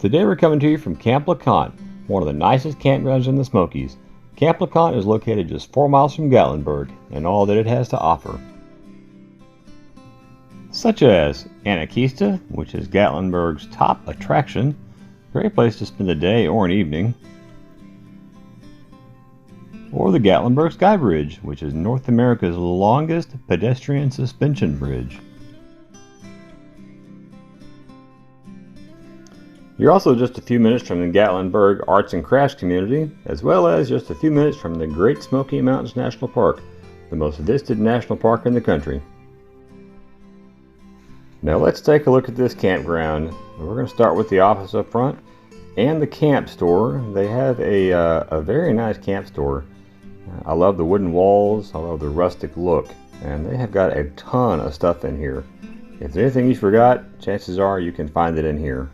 Today we're coming to you from Camp LeConte, one of the nicest campgrounds in the Smokies. Camp LeConte is located just 4 miles from Gatlinburg and all that it has to offer. Such as Nicest, which is Gatlinburg's top attraction, great place to spend a day or an evening. Or the Gatlinburg Sky Bridge, which is North America's longest pedestrian suspension bridge. You're also just a few minutes from the Gatlinburg Arts and Crafts community, as well as just a few minutes from the Great Smoky Mountains National Park, the most visited national park in the country. Now let's take a look at this campground. We're going to start with the office up front and the camp store. They have a very nice camp store. I love the wooden walls, I love the rustic look, and they have got a ton of stuff in here. If there's anything you forgot, chances are you can find it in here.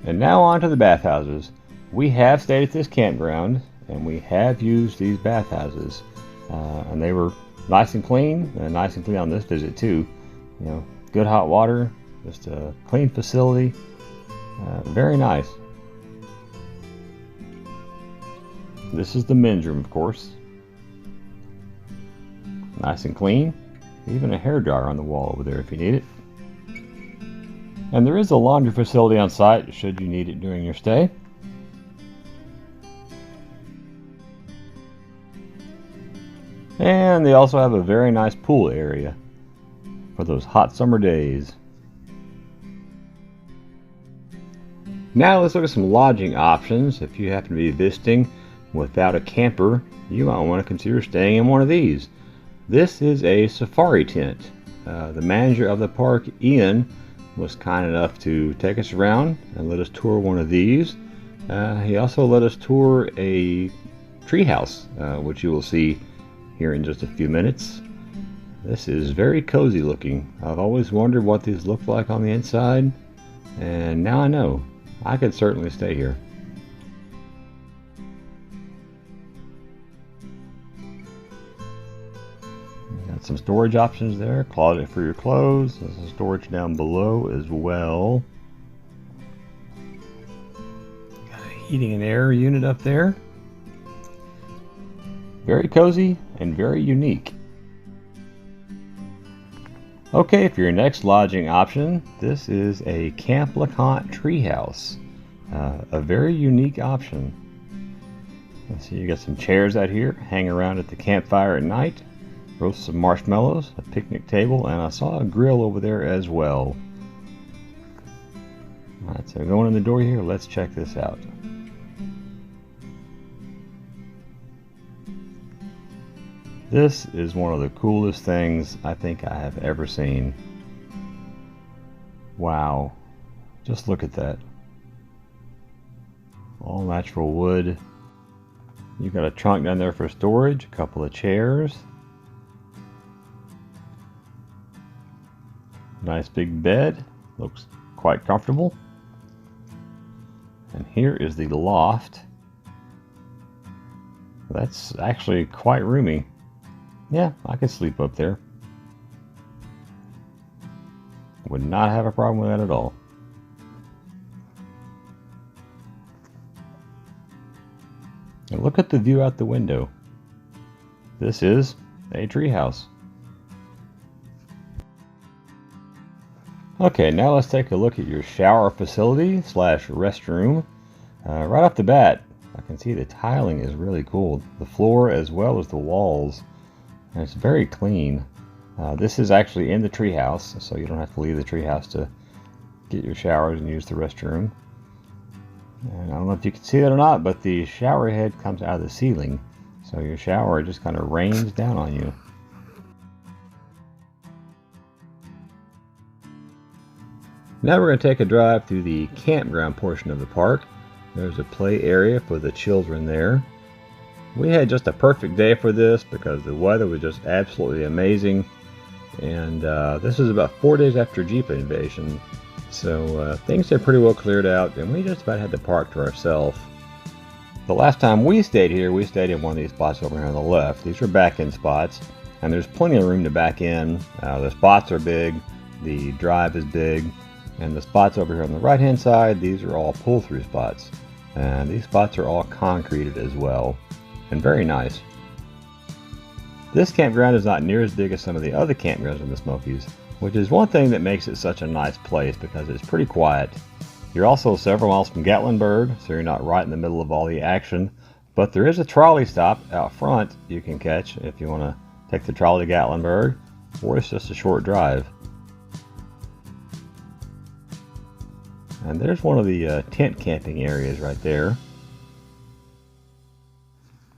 And now on to the bathhouses. We have stayed at this campground and we have used these bathhouses. And they were nice and clean on this visit too. You know, good hot water, just a clean facility. Very nice. This is the men's room, of course. Nice and clean. Even a hairdryer on the wall over there if you need it. And there is a laundry facility on site should you need it during your stay. And they also have a very nice pool area for those hot summer days. Now let's look at some lodging options. If you happen to be visiting without a camper, you might want to consider staying in one of these. This is a safari tent. The manager of the park, Ian, was kind enough to take us around and let us tour one of these. He also let us tour a treehouse, which you will see here in just a few minutes. This is very cozy looking. I've always wondered what these look like on the inside, and now I know. I could certainly stay here. Got some storage options there, closet for your clothes. There's some storage down below as well. Got a heating and air unit up there. Very cozy and very unique. Okay, for your next lodging option, this is a Camp LeConte treehouse. A very unique option. Let's see, you got some chairs out here, hang around at the campfire at night. Roast some marshmallows, a picnic table, and I saw a grill over there as well. Alright, so going in the door here, let's check this out. This is one of the coolest things I think I have ever seen. Wow, just look at that. All natural wood. You've got a trunk down there for storage, a couple of chairs. Nice big bed, looks quite comfortable. And here is the loft. That's actually quite roomy. Yeah, I could sleep up there. Would not have a problem with that at all. And look at the view out the window. This is a treehouse. Okay, now let's take a look at your shower facility slash restroom. Right off the bat, I can see the tiling is really cool. The floor as well as the walls. And it's very clean. This is actually in the treehouse, so you don't have to leave the treehouse to get your showers and use the restroom. And I don't know if you can see that or not, but the shower head comes out of the ceiling. So your shower just kind of rains down on you. Now we're going to take a drive through the campground portion of the park. There's a play area for the children there. We had just a perfect day for this because the weather was just absolutely amazing. And this was about 4 days after Jeep invasion. So things had pretty well cleared out and we just about had the park to ourselves. The last time we stayed here, we stayed in one of these spots over here on the left. These are back-in spots and there's plenty of room to back in. The spots are big, the drive is big, and the spots over here on the right-hand side, these are all pull-through spots. And these spots are all concreted as well, and very nice. This campground is not near as big as some of the other campgrounds in the Smokies, which is one thing that makes it such a nice place because it's pretty quiet. You're also several miles from Gatlinburg, so you're not right in the middle of all the action, but there is a trolley stop out front you can catch if you want to take the trolley to Gatlinburg, or it's just a short drive. And there's one of the tent camping areas right there.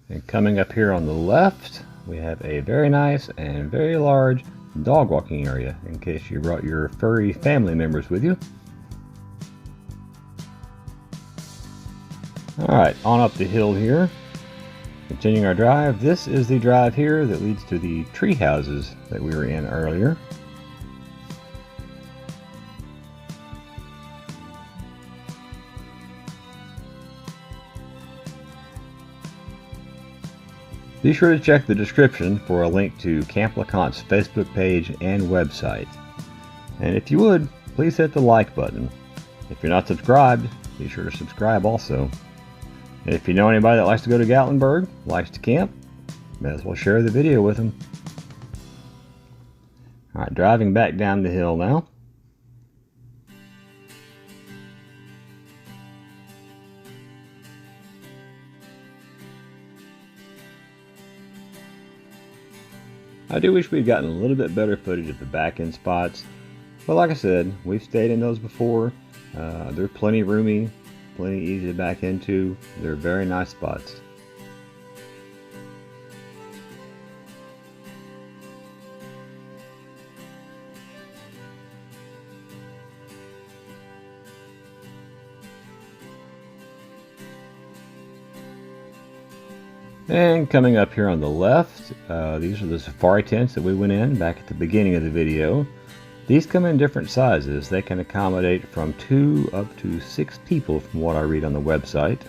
And coming up here on the left, we have a very nice and very large dog walking area in case you brought your furry family members with you. Alright, on up the hill here. Continuing our drive, this is the drive here that leads to the tree houses that we were in earlier. Be sure to check the description for a link to Camp LeConte's Facebook page and website. And if you would, please hit the like button. If you're not subscribed, be sure to subscribe also. And if you know anybody that likes to go to Gatlinburg, likes to camp, may as well share the video with them. Alright, driving back down the hill now. I do wish we'd gotten a little bit better footage of the back-end spots, but like I said, we've stayed in those before. They're plenty roomy, plenty easy to back into. They're very nice spots. And coming up here on the left, these are the safari tents that we went in back at the beginning of the video. These come in different sizes. They can accommodate from 2 up to 6 people from what I read on the website.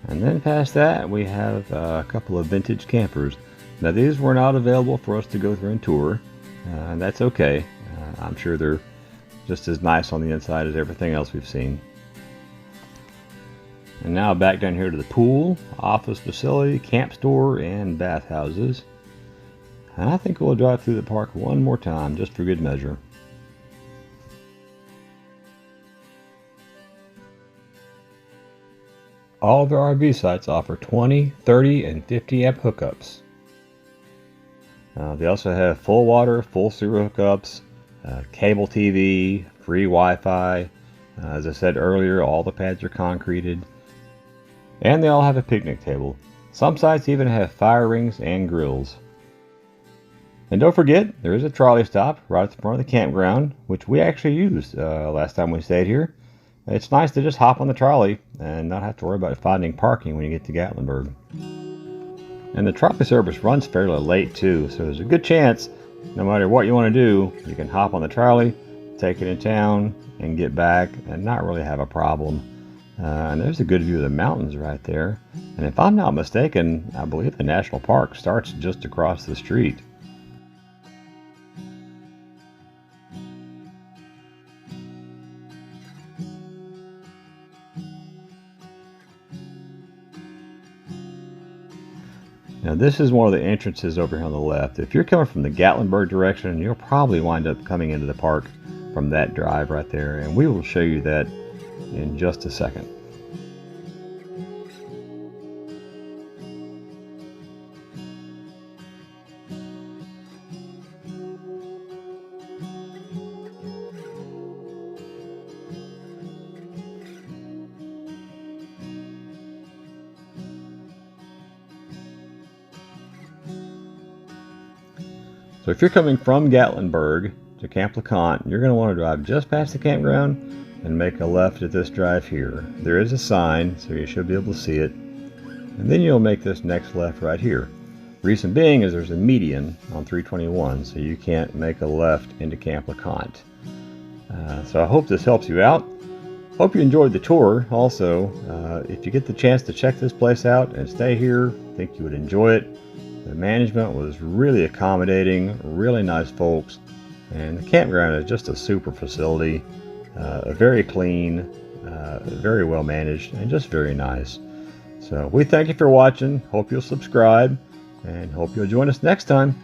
And then past that we have a couple of vintage campers. Now these were not available for us to go through and tour, and that's okay. I'm sure they're just as nice on the inside as everything else we've seen. And now back down here to the pool, office facility, camp store, and bathhouses. And I think we'll drive through the park one more time, just for good measure. All of the RV sites offer 20, 30, and 50 amp hookups. They also have full water, full sewer hookups, cable TV, free Wi-Fi. As I said earlier, all the pads are concreted. And they all have a picnic table. Some sites even have fire rings and grills. And don't forget, there is a trolley stop right at the front of the campground, which we actually used last time we stayed here. It's nice to just hop on the trolley and not have to worry about finding parking when you get to Gatlinburg. And the trolley service runs fairly late too, so there's a good chance, no matter what you want to do, you can hop on the trolley, take it in town, and get back and not really have a problem. And there's a good view of the mountains right there. And if I'm not mistaken, I believe the national park starts just across the street. Now this is one of the entrances over here on the left. If you're coming from the Gatlinburg direction, you'll probably wind up coming into the park from that drive right there, and we will show you that in just a second. So if you're coming from Gatlinburg to Camp LeConte, you're going to want to drive just past the campground and make a left at this drive here. There is a sign, so you should be able to see it. And then you'll make this next left right here. Reason being is there's a median on 321, so you can't make a left into Camp LeConte. So I hope this helps you out. Hope you enjoyed the tour. Also, if you get the chance to check this place out and stay here, I think you would enjoy it. The management was really accommodating, really nice folks, and the campground is just a super facility, very clean, very well managed, and just very nice. So we thank you for watching. Hope you'll subscribe, and hope you'll join us next time.